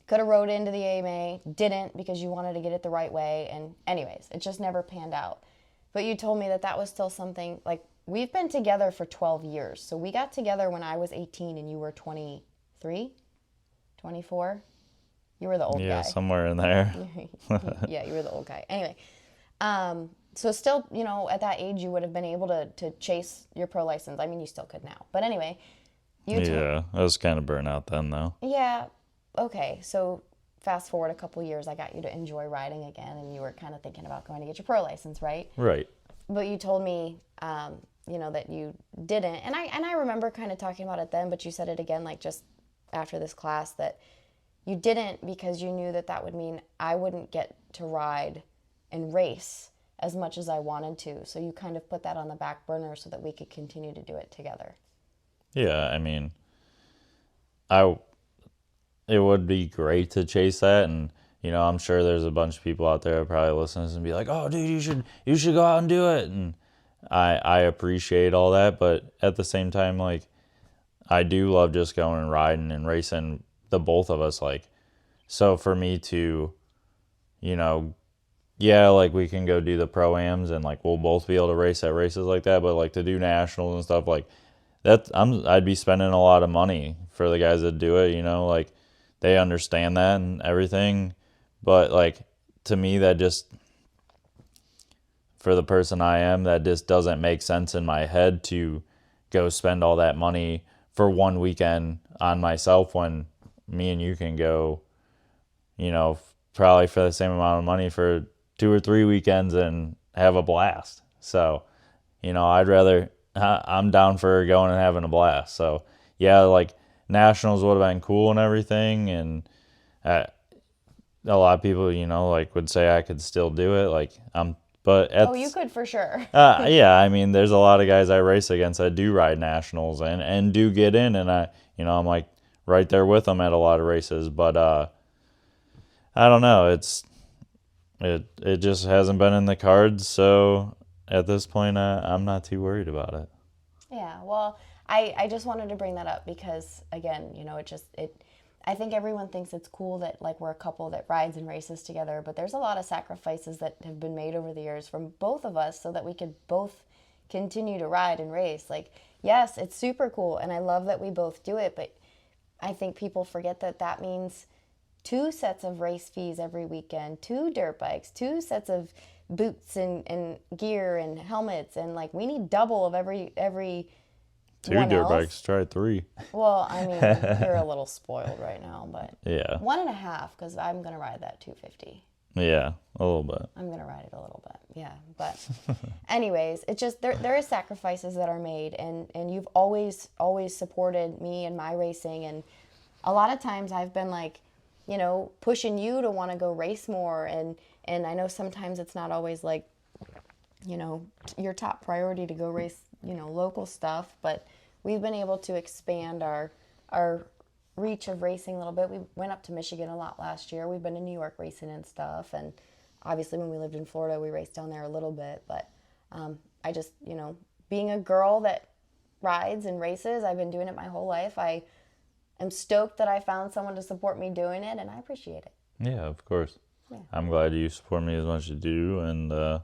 Could have rode into the AMA, didn't because you wanted to get it the right way. And anyways, it just never panned out. But you told me that was still something, like, we've been together for 12 years. So we got together when I was 18 and you were 23, 24. You were the old guy. Yeah, somewhere in there. Yeah, you were the old guy. Anyway, so still, at that age, you would have been able to chase your pro license. I mean, you still could now. But anyway, Yeah, I was kind of burnt out then, though. Yeah, okay. So fast forward a couple years, I got you to enjoy riding again, and you were kind of thinking about going to get your pro license, right? Right. But you told me, that you didn't, and I remember kind of talking about it then, but you said it again, like just after this class that you didn't because you knew that that would mean I wouldn't get to ride and race as much as I wanted to. So you kind of put that on the back burner so that we could continue to do it together. Yeah, I mean, I it would be great to chase that, and I'm sure there's a bunch of people out there that probably listen to this and be like, "Oh, dude, you should go out and do it." And I appreciate all that, but at the same time, like, I do love just going and riding and racing, the both of us, like, so for me to, you know, yeah, like we can go do the pro-ams and like we'll both be able to race at races like that, but like to do nationals and stuff like that, I'd be spending a lot of money for the guys that do it, like they understand that and everything, but like to me that just, for the person I am, that just doesn't make sense in my head to go spend all that money for one weekend on myself when me and you can go, probably for the same amount of money for 2 or 3 weekends and have a blast. So, I'd rather, I'm down for going and having a blast. So, yeah, like nationals would have been cool and everything. And a lot of people, like would say I could still do it. Like, but Oh, you could for sure. yeah, I mean, there's a lot of guys I race against that do ride nationals and do get in, and I'm like right there with them at a lot of races. But I don't know, it just hasn't been in the cards. So at this point, I'm not too worried about it. Yeah, well, I just wanted to bring that up because, again, I think everyone thinks it's cool that like we're a couple that rides and races together, but there's a lot of sacrifices that have been made over the years from both of us so that we could both continue to ride and race. Like, yes, it's super cool, and I love that we both do it, but I think people forget that that means 2 sets of race fees every weekend, 2 dirt bikes, 2 sets of boots and gear and helmets, and like we need double of every 2 dirt bikes, try 3. well, I mean, you're a little spoiled right now, but Yeah, 1.5 because I'm gonna ride that 250. yeah, a little bit. I'm gonna ride it a little bit, yeah. But, anyways, it's just there is sacrifices that are made, and you've always supported me and my racing, and a lot of times I've been like, pushing you to want to go race more, and I know sometimes it's not always like, your top priority to go race, local stuff, but we've been able to expand our reach of racing a little bit. We went up to Michigan a lot last year. We've been to New York racing and stuff, and obviously when we lived in Florida, we raced down there a little bit, but I just, being a girl that rides and races, I've been doing it my whole life. I am stoked that I found someone to support me doing it, and I appreciate it. Yeah, of course. Yeah. I'm glad you support me as much as you do, and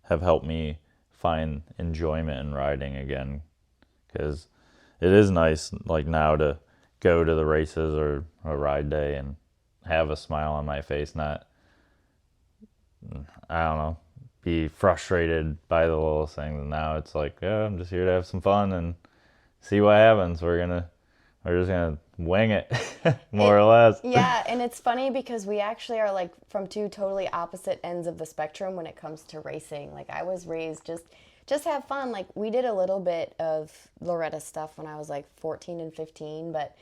have helped me find enjoyment in riding again, because it is nice like now to go to the races or a ride day and have a smile on my face, not, I don't know, be frustrated by the little things. And now it's like, yeah, I'm just here to have some fun and see what happens. We're just gonna wing it, more or less. Yeah, and it's funny because we actually are like from 2 totally opposite ends of the spectrum when it comes to racing. Like I was raised just have fun. Like we did a little bit of Loretta stuff when I was like 14 and 15, but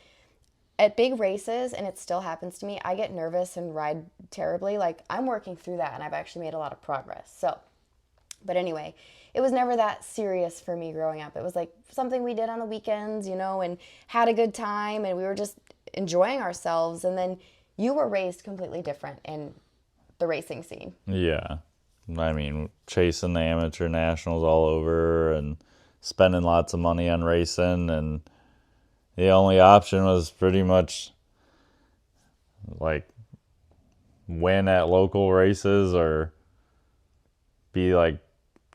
at big races, and it still happens to me, I get nervous and ride terribly. Like I'm working through that, and I've actually made a lot of progress. So, but anyway, it was never that serious for me growing up. It was like something we did on the weekends, and had a good time, and we were just enjoying ourselves. And then you were raised completely different in the racing scene. Yeah. I mean, chasing the amateur nationals all over and spending lots of money on racing, and the only option was pretty much like win at local races or be like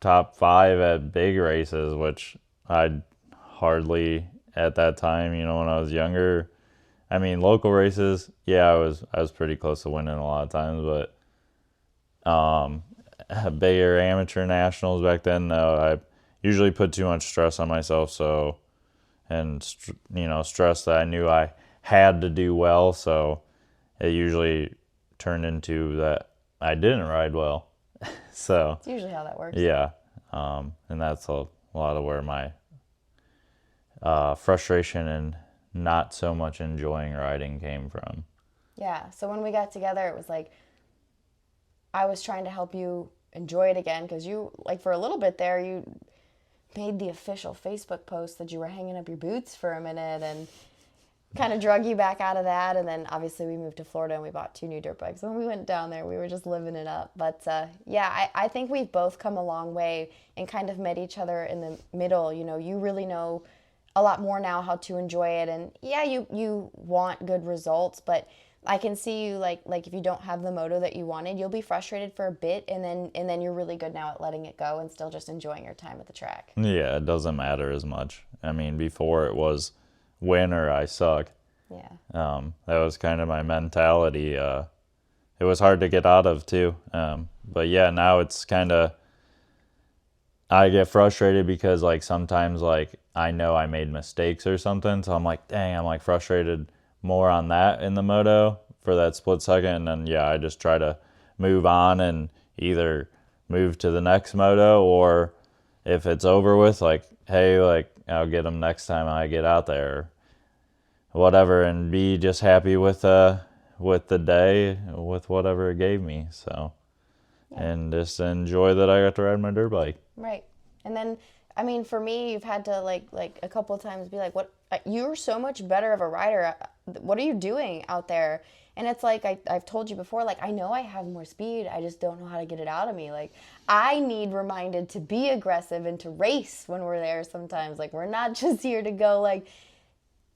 top 5 at big races, which I'd hardly at that time, when I was younger. I mean, local races, yeah, I was pretty close to winning a lot of times, but bigger amateur nationals back then, no, I usually put too much stress on myself, so, and stress that I knew I had to do well, so it usually turned into that I didn't ride well. So it's usually how that works. Yeah, and that's a lot of where my frustration and not so much enjoying riding came from. Yeah. So when we got together, it was like I was trying to help you enjoy it again because you, like, for a little bit there, you made the official Facebook post that you were hanging up your boots for a minute and kind of drug you back out of that. And then obviously we moved to Florida and we bought 2 new dirt bikes. When we went down there, we were just living it up. But yeah, I think we've both come a long way and kind of met each other in the middle. You know, you really know a lot more now how to enjoy it. And yeah, you want good results, but I can see you like if you don't have the moto that you wanted, you'll be frustrated for a bit, and then you're really good now at letting it go and still just enjoying your time at the track. Yeah, it doesn't matter as much. I mean, before it was win or I suck. Yeah. That was kind of my mentality. It was hard to get out of too. But yeah, now it's kind of, I get frustrated because like sometimes like I know I made mistakes or something, so I'm like, dang, I'm like frustrated more on that in the moto for that split second, and then yeah, I just try to move on and either move to the next moto, or if it's over with, like, hey, like I'll get them next time I get out there, or whatever, and be just happy with the day, with whatever it gave me. So, Yeah. and just enjoy that I got to ride my dirt bike. Right. And then, I mean, for me, you've had to like a couple of times be like, "What? You're so much better of a rider. What are you doing out there?" And it's like I've told you before, like I know I have more speed. I just don't know how to get it out of me. Like I need reminded to be aggressive and to race when we're there sometimes. Like we're not just here to go like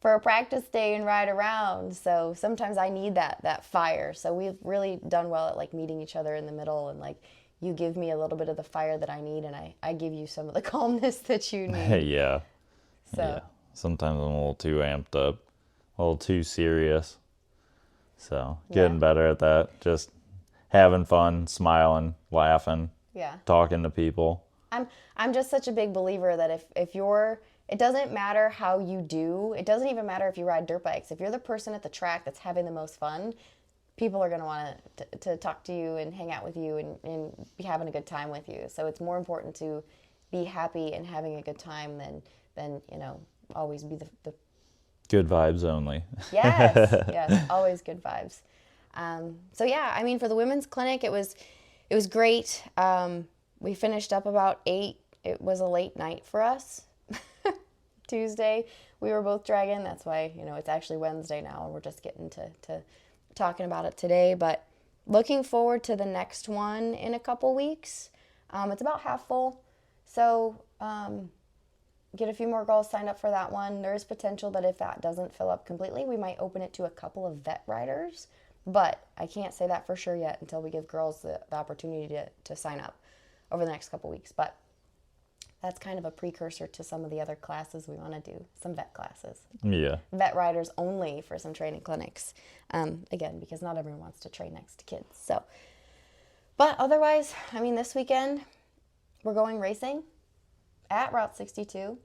for a practice day and ride around. So sometimes I need that fire. So we've really done well at like meeting each other in the middle, and like you give me a little bit of the fire that I need, and I give you some of the calmness that you need. Yeah. So Yeah. Sometimes I'm a little too amped up, a little too serious. So getting Yeah. better at that. Just having fun, smiling, laughing, yeah. talking to people. I'm just such a big believer that if you're, it doesn't matter how you do. It doesn't even matter if you ride dirt bikes. If you're the person at the track that's having the most fun, people are going to want to talk to you and hang out with you and be having a good time with you. So it's more important to be happy and having a good time than always be the Good vibes only. yes, always good vibes. So yeah, I mean, for the women's clinic, it was great. We finished up about 8. It was a late night for us. Tuesday, we were both dragging. That's why it's actually Wednesday now, and we're just getting to talking about it today. But looking forward to the next one in a couple weeks. It's about half full, so get a few more girls signed up for that one. There is potential that if that doesn't fill up completely, we might open it to a couple of vet riders, but I can't say that for sure yet until we give girls the opportunity to sign up over the next couple weeks. But that's kind of a precursor to some of the other classes we want to do, some vet classes. Yeah. Vet riders only for some training clinics. Again, because not everyone wants to train next to kids. So, but otherwise, I mean, this weekend we're going racing at Route 62.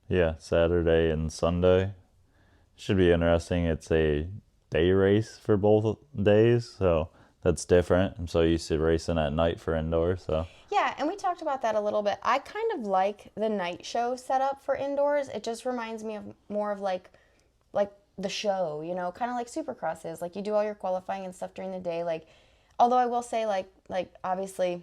Yeah, Saturday and Sunday. Should be interesting. It's a day race for both days, so that's different. I'm so used to racing at night for indoor, so. Yeah, and we talked about that a little bit. I kind of like the night show setup for indoors. It just reminds me of more of like the show, kind of like Supercross is. Like you do all your qualifying and stuff during the day. Like, although I will say like obviously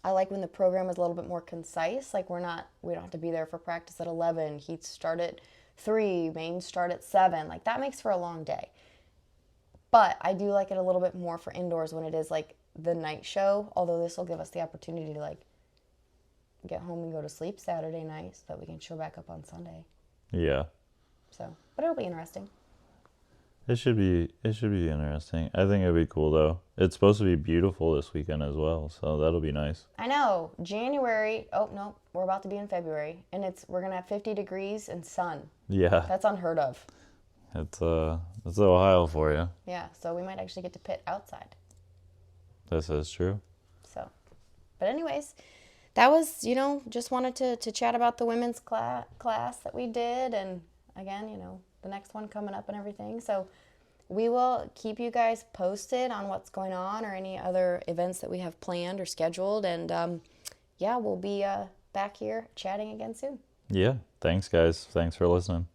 I like when the program is a little bit more concise. Like we don't have to be there for practice at 11. Heats start at 3, mains start at 7. Like that makes for a long day. But I do like it a little bit more for indoors when it is like the night show. Although this will give us the opportunity to like get home and go to sleep Saturday night so that we can show back up on Sunday. Yeah. So, but it'll be interesting. It should be interesting. I think it'll be cool though. It's supposed to be beautiful this weekend as well, so that'll be nice. I know. January. Oh no, we're about to be in February, and we're gonna have 50 degrees and sun. Yeah. That's unheard of. It's Ohio for you. Yeah, so we might actually get to pit outside. This is true. So, but anyways, that was just wanted to chat about the women's class that we did, and again, the next one coming up and everything. So we will keep you guys posted on what's going on or any other events that we have planned or scheduled. And yeah, we'll be back here chatting again soon. Yeah. Thanks, guys. Thanks for listening.